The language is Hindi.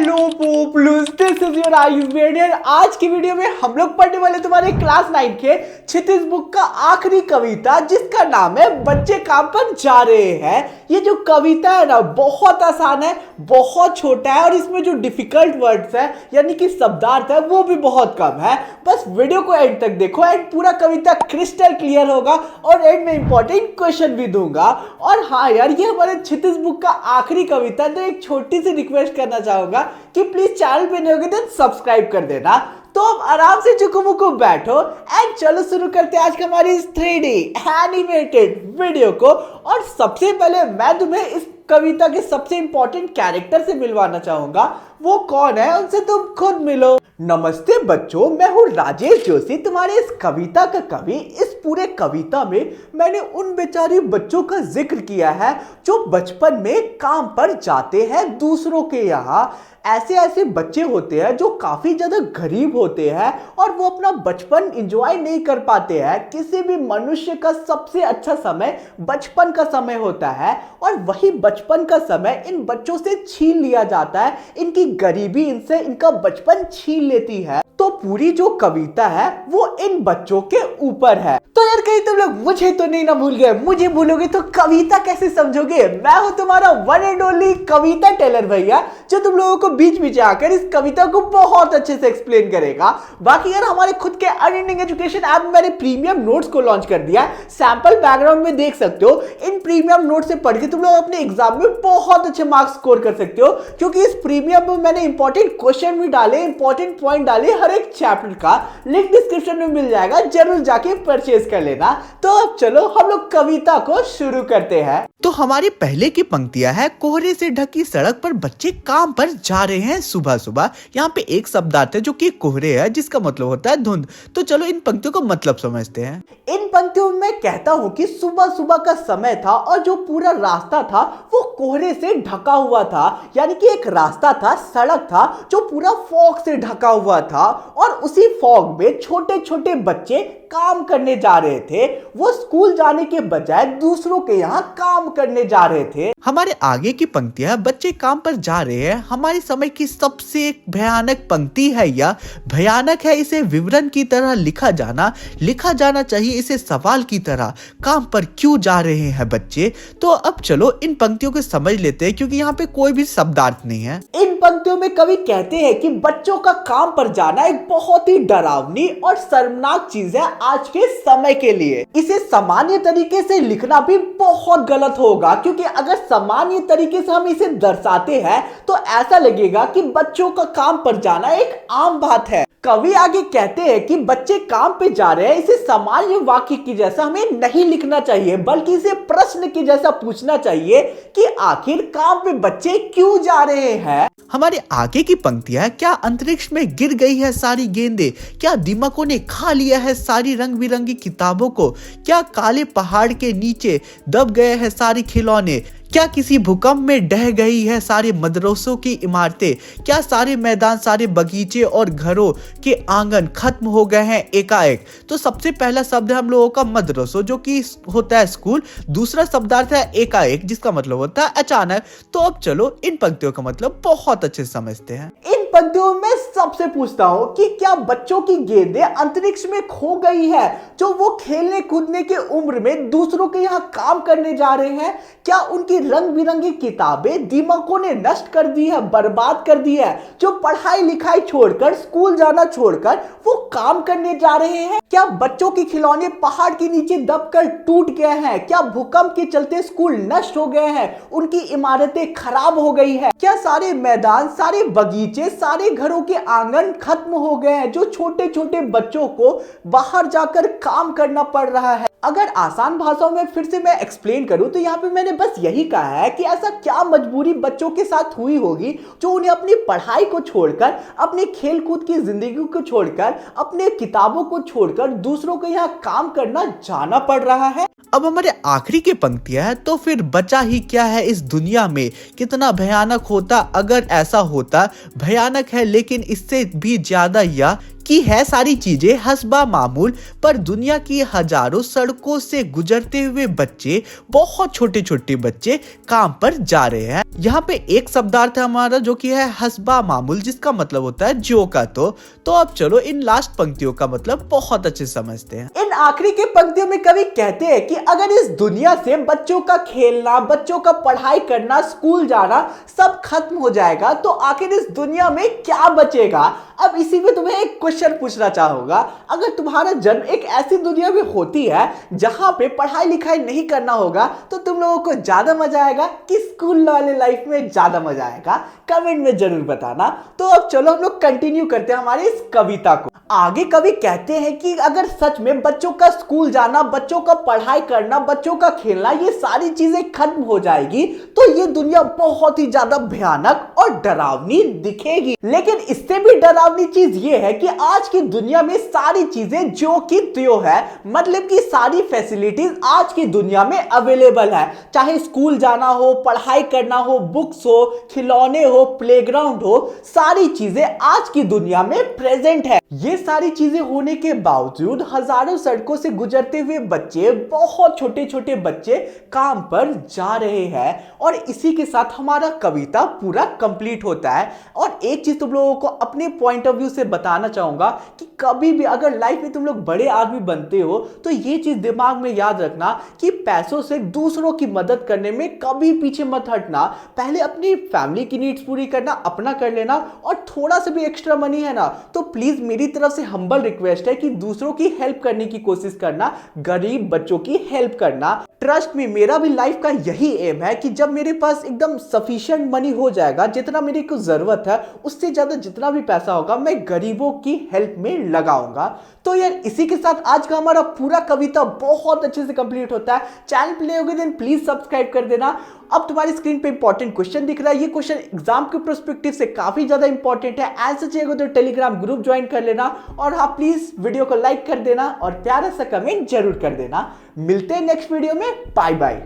Hello peoples, this is your Ayurvedian. आज की वीडियो में हम लोग पढ़ने वाले तुम्हारे क्लास 9 के क्षितिज बुक का आखिरी कविता, जिसका नाम है बच्चे काम पर जा रहे हैं। ये जो कविता है ना, बहुत आसान है, बहुत छोटा है और इसमें जो डिफिकल्ट वर्ड्स है यानी कि शब्दार्थ है वो भी बहुत कम है। बस वीडियो को एंड तक देखो, एंड पूरा कविता क्रिस्टल क्लियर होगा और एंड में इंपॉर्टेंट क्वेश्चन भी दूंगा। और हाँ यार, ये हमारे क्षितिज बुक का आखिरी कविता है, तो एक छोटी सी रिक्वेस्ट करना चाहूंगा कि प्लीज चैनल पे नहीं होगे तो सब्सक्राइब कर देना। तो अब आराम से चुकमुकु बैठो एंड चलो शुरू करते हैं आज का हमारी इस 3D एनिमेटेड वीडियो को। और सबसे पहले मैं तुम्हें इस कविता के सबसे इंपॉर्टेंट कैरेक्टर से मिलवाना चाहूंगा। वो कौन है, उनसे तुम खुद मिलो। नमस्ते बच्चों, मैं हूँ राजेश जोशी, तुम्हारे इस कविता का कवि। इस पूरे कविता में मैंने उन बेचारे बच्चों का जिक्र किया है जो बचपन में काम पर जाते हैं दूसरों के यहाँ। ऐसे ऐसे बच्चे होते हैं जो काफी ज्यादा गरीब होते हैं और वो अपना बचपन एंजॉय नहीं कर पाते हैं। किसी भी मनुष्य का सबसे अच्छा समय बचपन का समय होता है और वही बचपन का समय इन बच्चों से छीन लिया जाता है। इनकी गरीबी इनसे इनका बचपन छीन लेती है। तो पूरी जो कविता है वो इन बच्चों के ऊपर है। तो यार कहीं तुम लोग मुझे तो नहीं ना भूल गए? मुझे भूलोगे तो कविता कैसे समझोगे? मैं हूं तुम्हारा one and only Kavita tailor भैया, जो तुम लोगों को बीच बीच आकर इस कविता को बहुत अच्छे से एक्सप्लेन करेगा। बाकी यार हमारे खुद के अनएंडिंग एजुकेशन ऐप में मैंने प्रीमियम नोट्स को लॉन्च कर दिया। सैंपल बैकग्राउंड में देख सकते हो। इन प्रीमियम नोट से पढ़ के तुम लोग अपने एग्जाम में बहुत अच्छे मार्क्स स्कोर कर सकते हो, क्योंकि इस प्रीमियम में मैंने इंपॉर्टेंट क्वेश्चन भी डाले, इंपॉर्टेंट पॉइंट डाले। हर एक चैप्टर का लिंक डिस्क्रिप्शन में मिल जाएगा, जरूर जाके परचेज कर लेना। तो अब चलो हम लोग कविता को शुरू करते हैं। तो हमारी पहले की पंक्तियां है, कोहरे से ढकी सड़क पर बच्चे काम पर जा रहे हैं सुबह सुबह। यहाँ पे एक शब्दार्थ है जो कि कोहरे है, जिसका मतलब होता है धुंध। तो चलो इन पंक्तियों का मतलब समझते हैं। इन पंक्तियों में मैं कहता हूँ कि सुबह सुबह का समय था और जो पूरा रास्ता था वो कोहरे से ढका हुआ था। यानी कि एक रास्ता था, सड़क था जो पूरा फॉग से ढका हुआ था और उसी फॉग में छोटे छोटे बच्चे काम करने जा रहे थे। वो स्कूल जाने के बजाय दूसरों के यहाँ काम करने जा रहे थे। हमारे आगे की पंक्तियां, बच्चे काम पर जा रहे हैं, हमारे समय की सबसे भयानक पंक्ति है। या भयानक है इसे विवरण की तरह लिखा जाना चाहिए इसे सवाल की तरह। काम पर क्यों जा रहे हैं बच्चे? तो अब चलो इन पंक्तियों को समझ लेते हैं, क्योंकि यहाँ पे कोई भी शब्दार्थ नहीं है। इन पंक्तियों में कवि कहते हैं कि बच्चों का काम पर जाना एक बहुत ही डरावनी और शर्मनाक चीज है आज के समय के लिए। इसे सामान्य तरीके से लिखना भी बहुत गलत होगा, क्योंकि अगर सामान्य तरीके से हम इसे दर्शाते हैं तो ऐसा लगेगा कि बच्चों का काम पर जाना एक आम बात है। कवि आगे कहते हैं कि बच्चे काम पे जा रहे हैं, इसे सामान्य वाक्य की जैसा हमें नहीं लिखना चाहिए, बल्कि इसे प्रश्न की जैसा पूछना चाहिए कि आखिर काम पे बच्चे क्यों जा रहे हैं। हमारे आगे की पंक्तियां, क्या अंतरिक्ष में गिर गई है सारी गेंदें? क्या दीमकों ने खा लिया है सारी रंग बिरंगी किताबों को? क्या काले पहाड़ के नीचे दब गए हैं सारे खिलौने? क्या किसी भूकंप में ढह गई है सारे मदरसों की इमारतें? क्या सारे मैदान, सारे बगीचे और घरों के आंगन खत्म हो गए हैं एकाएक? तो सबसे पहला शब्द है हम लोगों का मदरसों, जो कि होता है स्कूल। दूसरा शब्दार्थ है एकाएक, जिसका मतलब होता है अचानक। तो अब चलो इन पंक्तियों का मतलब बहुत अच्छे से समझते हैं। इन पंक्तियों में सबसे पूछता हूं कि क्या बच्चों की गेंदें अंतरिक्ष में खो गई है, जो वो खेलने कूदने के उम्र में दूसरों के यहाँ काम करने जा रहे हैं? क्या उनकी रंग बिरंगी किताबें दीमकों ने नष्ट कर दी है, बर्बाद कर दी है, जो पढ़ाई लिखाई छोड़कर, स्कूल जाना छोड़कर वो काम करने जा रहे हैं? क्या बच्चों के खिलौने पहाड़ के नीचे दबकर टूट गए हैं? क्या भूकंप के चलते स्कूल नष्ट हो गए हैं, उनकी इमारतें खराब हो गई है? क्या सारे मैदान, सारे बगीचे, सारे घरों के आंगन खत्म हो गए हैं, जो छोटे छोटे बच्चों को बाहर जाकर काम करना पड़ रहा है? अगर आसान भाषाओं में फिर से मैं एक्सप्लेन करूं तो यहाँ पे मैंने बस यही कहा है कि ऐसा क्या मजबूरी बच्चों के साथ हुई होगी जो उन्हें अपनी पढ़ाई को छोड़कर, अपने खेल कूद की जिंदगी को छोड़कर, अपने किताबों को छोड़कर दूसरों के यहाँ काम करना जाना पड़ रहा है। अब हमारे आखिरी की पंक्तियां है, तो फिर बचा ही क्या है इस दुनिया में? कितना भयानक होता अगर ऐसा होता। भयानक है लेकिन इससे भी ज्यादा, या कि है सारी चीजें हस्बा मामूल, पर दुनिया की हजारों सड़कों से गुजरते हुए बच्चे, बहुत छोटे छोटे बच्चे काम पर जा रहे हैं। यहाँ पे एक शब्दार्थ है हमारा जो कि है हस्बा मामूल, जिसका मतलब होता है जो का तो अब चलो इन लास्ट पंक्तियों का मतलब बहुत अच्छे समझते हैं। इन आखिरी के पंक्तियों में कवि कहते हैं कि अगर इस दुनिया से बच्चों का खेलना, बच्चों का पढ़ाई करना, स्कूल जाना सब खत्म हो जाएगा तो आखिर इस दुनिया में क्या बचेगा। अब इसी में तुम्हें एक क्वेश्चन पूछना चाहूंगा, अगर तुम्हारा जन्म एक ऐसी दुनिया में होती है जहां पे पढ़ाई लिखाई नहीं करना होगा तो तुम लोगों को ज्यादा मजा आएगा कि स्कूल वाले लाइफ में ज्यादा मजा आएगा? कमेंट में जरूर बताना। तो अब चलो हम लोग कंटिन्यू करते हैं हमारी इस कविता को। आगे कवि कहते हैं कि अगर सच में बच्चों का स्कूल जाना, बच्चों का पढ़ाई करना, बच्चों का खेलना, ये सारी चीजें खत्म हो जाएगी तो ये दुनिया बहुत ही ज्यादा भयानक और डरावनी दिखेगी। लेकिन इससे भी डरावनी चीज ये है कि आज की दुनिया में सारी चीजें जो कि त्यो है, मतलब कि सारी फैसिलिटीज आज की दुनिया में अवेलेबल है। चाहे स्कूल जाना हो, पढ़ाई करना हो, बुक्स हो, खिलौने हो, प्लेग्राउंड हो, सारी चीजें आज की दुनिया में प्रेजेंट है। ये सारी चीजें होने के बावजूद हजारों सड़कों से गुजरते हुए बच्चे, बहुत छोटे छोटे बच्चे काम पर जा रहे हैं। और इसी के साथ हमारा कविता पूरा कंप्लीट होता है। और एक चीज तुम लोगों को अपने पॉइंट ऑफ व्यू से बताना चाहूंगा कि कभी भी अगर लाइफ में तुम लोग बड़े आदमी बनते हो तो ये चीज दिमाग में याद रखना कि पैसों से दूसरों की मदद करने में कभी पीछे मत हटना। पहले अपनी फैमिली की नीड्स पूरी करना, अपना कर लेना, और थोड़ा सा भी एक्स्ट्रा मनी है ना तो प्लीज मेरी तरफ से हम्बल रिक्वेस्ट है कि दूसरों की हेल्प करने की कोशिश करना, गरीब बच्चों की हेल्प करना। ट्रस्ट में मेरा भी लाइफ का यही एम है कि जब मेरे पास एकदम सफिशिएंट मनी हो जाएगा, जितना मेरे को जरूरत है उससे ज्यादा जितना भी पैसा होगा मैं गरीबों की हेल्प में लगाऊंगा। तो यार इसी के साथ आज का हमारा पूरा कविता बहुत अच्छे से कंप्लीट होता है। चैनल प्ले होगी देन प्लीज सब्सक्राइब कर देना। अब तुम्हारी स्क्रीन पे इंपॉर्टेंट क्वेश्चन दिख रहा है, ये क्वेश्चन एग्जाम के पर्सपेक्टिव से काफी ज्यादा इंपॉर्टेंट है। आंसर चाहिए तो टेलीग्राम ग्रुप ज्वाइन कर लेना, और हाँ प्लीज वीडियो को लाइक कर देना और प्यारा सा कमेंट जरूर कर देना। मिलते हैं नेक्स्ट वीडियो में, बाय बाय।